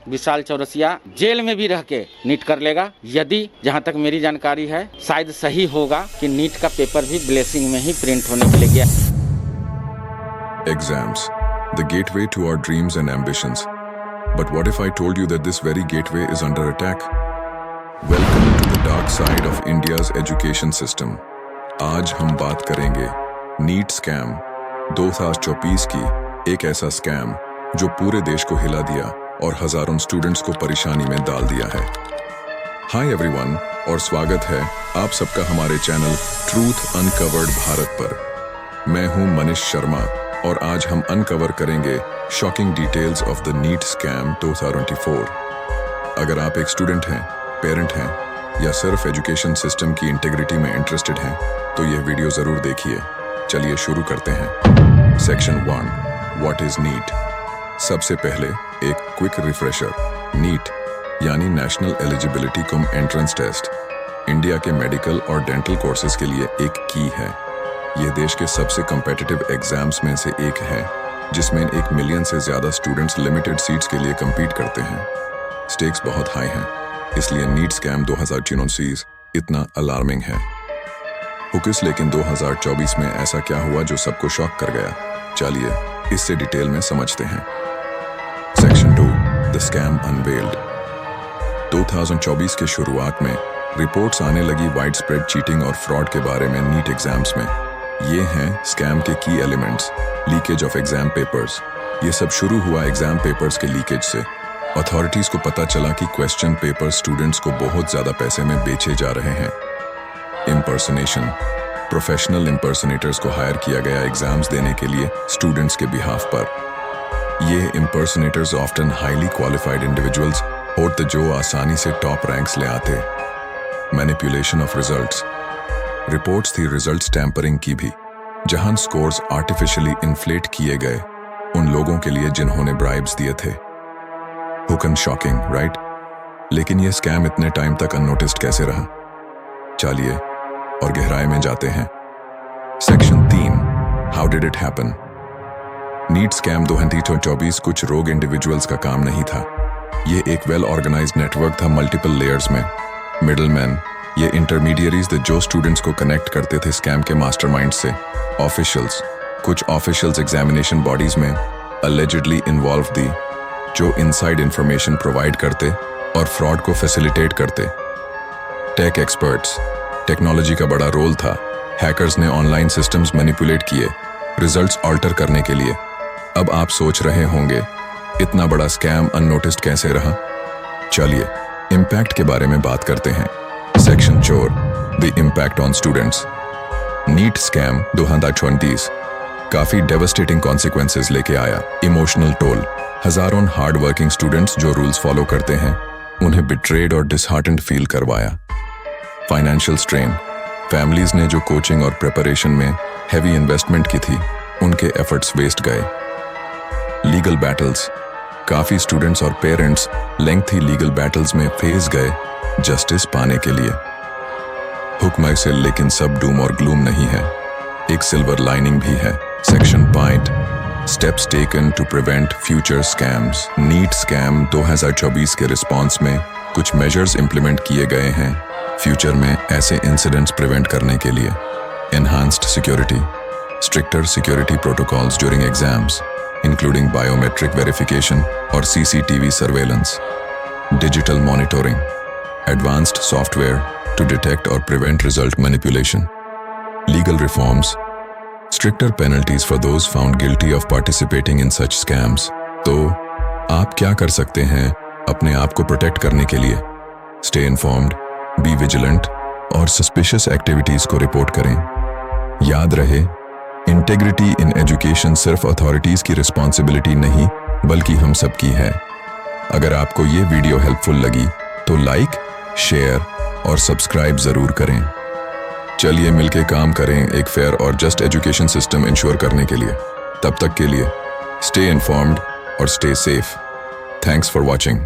विशाल Chaurasia jail में भी रह के नीट कर लेगा। यदि जहां तक मेरी जानकारी है शायद सही होगा कि नीट का पेपर भी ब्लेसिंग में ही प्रिंट होने के लिए गया। Exams, the gateway to our dreams and ambitions. But what if I told you that this very gateway is under attack? Welcome to the dark side of India's education system. आज हम बात करेंगे NEET scam 2024 की एक ऐसा scam जो पूरे देश को हिला दिया और हजारों स्टूडेंट्स को परेशानी में डाल दिया है। हाय एवरीवन और स्वागत है आप सबका हमारे चैनल ट्रूथ अनकवर्ड भारत पर। मैं हूं मनीष शर्मा और आज हम अनकवर करेंगे shocking details of the NEET scam 2024। अगर आप एक स्टूडेंट हैं, पेरेंट हैं या सिर्फ एजुकेशन सिस्टम की इंटीग्रिटी में इंटरेस्टेड हैं तो यह वीडियो जरूर देखिए। चलिए शुरू करते हैं। Section 1 what is NEET. सबसे पहले एक क्विक रिफ्रेशर। नीट यानी national eligibility cum entrance test India के मेडिकल और डेंटल कोर्सेज के लिए एक की है। यह देश के सबसे कम्पिटिटिव एग्जाम्स में से एक है जिसमें 1 मिलियन से ज्यादा स्टूडेंट्स लिमिटेड सीट्स के लिए compete करते हैं। स्टेक्स बहुत हाई हैं, इसलिए नीट स्कैम 2024 इतना अलार्मिंग है। हुकिस लेकिन 2024 में ऐसा क्या हुआ जो सबको शॉक कर गया? चलिए इससे डिटेल में समझते हैं। Section 2 the scam unveiled. 2024 के शुरुआत में रिपोर्ट्स आने लगी वाइड स्प्रेड चीटिंग और फ्रॉड के बारे में नीट एग्जाम्स में। ये हैं स्कैम के की elements. Leakage of exam papers. ये सब शुरू हुआ एग्जाम पेपर्स के लीकेज से। अथॉरिटीज को पता चला कि क्वेश्चन पेपर स्टूडेंट्स को बहुत ज्यादा पैसे में बेचे जा रहे हैं। इम्पर्सनेशन। प्रोफेशनल इम्पर्सनेटर्स को हायर किया गया एग्जाम्स देने के लिए स्टूडेंट्स के बिहाफ पर। ये इम्पर्सनेटर्स ऑफ्टन हाईली क्वालिफाइड इंडिविजुअल्स होते जो आसानी से टॉप रैंक्स ले आते। Manipulation of results. रिपोर्ट्स थी रिजल्ट्स टैंपरिंग की भी, जहां स्कोर्स आर्टिफिशियली इन्फ्लेट किए गए उन लोगों के लिए जिन्होंने ब्राइब्स दिए थे। Hook and shocking, right? लेकिन यह स्कैम इतने टाइम तक अननोटिस्ड कैसे रहा? चलिए और गहराई में जाते हैं। Section 3 how did it happen. NEET scam 2024 कुछ रोग इंडिविजुअल्स का काम नहीं था। ये एक वेल ऑर्गेनाइज्ड नेटवर्क था मल्टीपल लेयर्स में। मिडलमैन, ये इंटरमीडियरीज थे जो स्टूडेंट्स को कनेक्ट करते थे स्कैम के मास्टरमाइंड से। ऑफिशियल्स, कुछ ऑफिशियल्स एग्जामिनेशन बॉडीज में अलेजिडली इन्वॉल्व थी जो इनसाइड इंफॉर्मेशन प्रोवाइड करते और फ्रॉड को फैसिलिटेट करते। टेक एक्सपर्ट्स, टेक्नोलॉजी का बड़ा रोल था। हैकर्स ने ऑनलाइन सिस्टम्स मैनिपुलेट किए रिजल्ट्स ऑल्टर करने के लिए। अब आप सोच रहे होंगे इतना बड़ा स्कैम अननोटिस्ड कैसे रहा? चलिए इम्पैक्ट के बारे में बात करते हैं। Section 4 the impact on students. NEET scam 2024 काफी डेवस्टेटिंग कॉन्सिक्वेंसेस लेके आया। Emotional toll. हजारों हार्ड वर्किंग स्टूडेंट्स जो रूल्स फॉलो करते हैं उन्हें बिट्रेड और डिसहार्टेंड फील करवाया। Financial strain. फैमिलीज ने जो कोचिंग और प्रिपरेशन में हैवी इन्वेस्टमेंट की थी उनके एफर्ट्स वेस्ट गए। Legal battles. काफी स्टूडेंट्स और पेरेंट्स लेंथी लीगल बैटल्स में फेस गए जस्टिस पाने के लिए। हुक्म से लेकिन सब डूम और ग्लूम नहीं है, एक सिल्वर लाइनिंग भी है। Section 5 steps taken to prevent future scams. NEET scam 2024 के रिस्पॉन्स में कुछ मेजर्स इंप्लीमेंट किए गए हैं फ्यूचर में ऐसे इंसिडेंट्स प्रिवेंट करने के लिए। Enhanced security. Stricter security protocols during exams including biometric verification और CCTV surveillance. Digital monitoring. Advanced software to detect or prevent result manipulation. Legal reforms. Stricter penalties for those found guilty of participating in such scams. तो आप क्या कर सकते हैं अपने आप को प्रोटेक्ट करने के लिए? Stay informed, be vigilant और suspicious activities को रिपोर्ट करें। याद रहे, इंटेग्रिटी इन एजुकेशन सिर्फ अथॉरिटीज की रिस्पॉन्सिबिलिटी नहीं बल्कि हम सबकी है। अगर आपको ये वीडियो हेल्पफुल लगी तो लाइक, शेयर और सब्सक्राइब जरूर करें। चलिए मिलके काम करें एक फेयर और जस्ट एजुकेशन सिस्टम इंश्योर करने के लिए। तब तक के लिए स्टे इन्फॉर्म्ड और stay safe. Thanks for watching.